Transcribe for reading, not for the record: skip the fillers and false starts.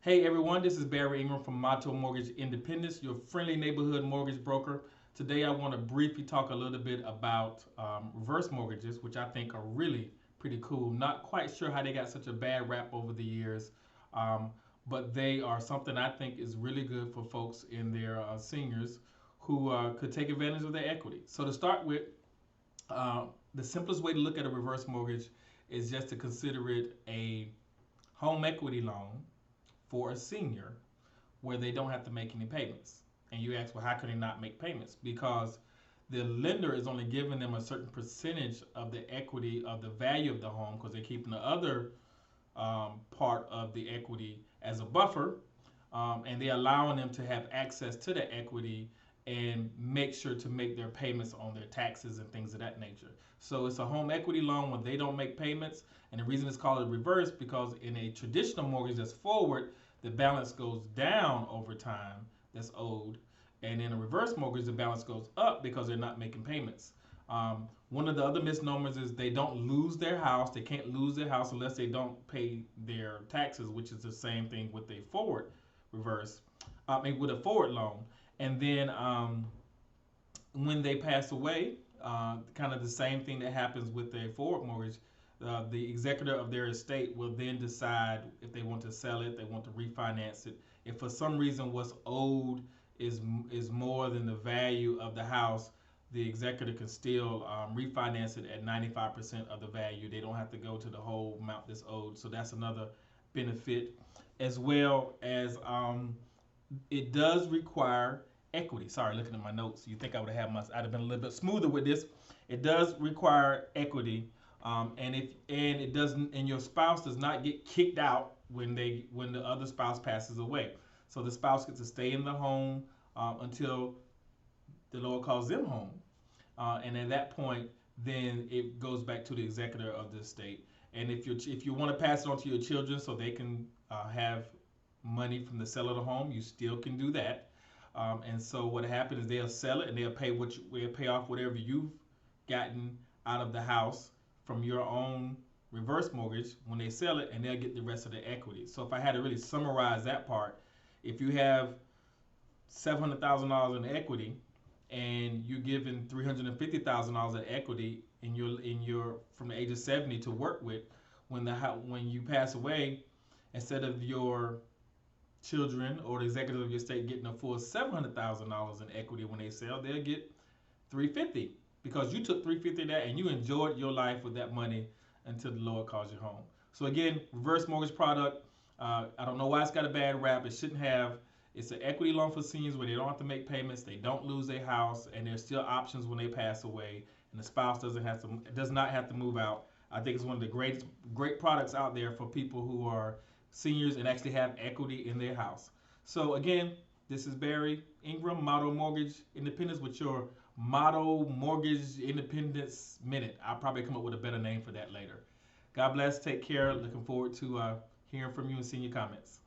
Hey everyone, this is Barry Ingram from Motto Mortgage Independence, your friendly neighborhood mortgage broker. Today I want to briefly talk a little bit about reverse mortgages, which I think are really pretty cool. Not quite sure how they got such a bad rap over the years, um, but they are something I think is really good for folks in their seniors who could take advantage of their equity. So to start with, uh, the simplest way to look at a reverse mortgage is just to consider it a home equity loan for a senior where they don't have to make any payments. And you ask, well, how can they not make payments? Because the lender is only giving them a certain percentage of the equity of the value of the home because they're keeping the other part of the equity as a buffer, and they're allowing them to have access to the equity and make sure to make their payments on their taxes and things of that nature. So it's a home equity loan when they don't make payments, and the reason it's called a reverse because in a traditional mortgage that's forward, the balance goes down over time that's owed, and in a reverse mortgage the balance goes up because they're not making payments. One of the other misnomers is they don't lose their house. They can't lose their house unless they don't pay their taxes, which is the same thing with a forward reverse, with a forward loan. And then when they pass away, kind of the same thing that happens with a forward mortgage. The executor of their estate will then decide if they want to sell it, they want to refinance it. If for some reason what's owed is more than the value of the house, the executor can still refinance it at 95% of the value. They don't have to go to the whole amount that's owed. So that's another benefit, as well as it does require equity. Sorry, looking at my notes, you think I would have had I'd have been a little bit smoother with this. It does require equity, and it doesn't, and your spouse does not get kicked out when the other spouse passes away. So the spouse gets to stay in the home until the Lord calls them home, and at that point, then it goes back to the executor of the estate. And if you want to pass it on to your children so they can have money from the sale of the home, you still can do that. And so what happens is they'll sell it and they'll pay off whatever you've gotten out of the house from your own reverse mortgage when they sell it, and they'll get the rest of the equity. So if I had to really summarize that part, if you have $700,000 in equity and you're given $350,000 of equity in your from the age of 70 to work with, when you pass away, instead of your children or the executive of your estate getting a full $700,000 in equity when they sell, they'll get 350 because you took 350 of that and you enjoyed your life with that money until the Lord calls you home. So again, reverse mortgage product. I don't know why it's got a bad rap. It shouldn't have. It's an equity loan for seniors where they don't have to make payments, they don't lose their house, and there's still options when they pass away, and the spouse does not have to move out. I think it's one of the great products out there for people who are seniors and actually have equity in their house. So again, this is Barry Ingram, Motto Mortgage Independence, with your Motto Mortgage Independence Minute. I'll probably come up with a better name for that later. God bless. Take care. Looking forward to hearing from you and seeing your comments.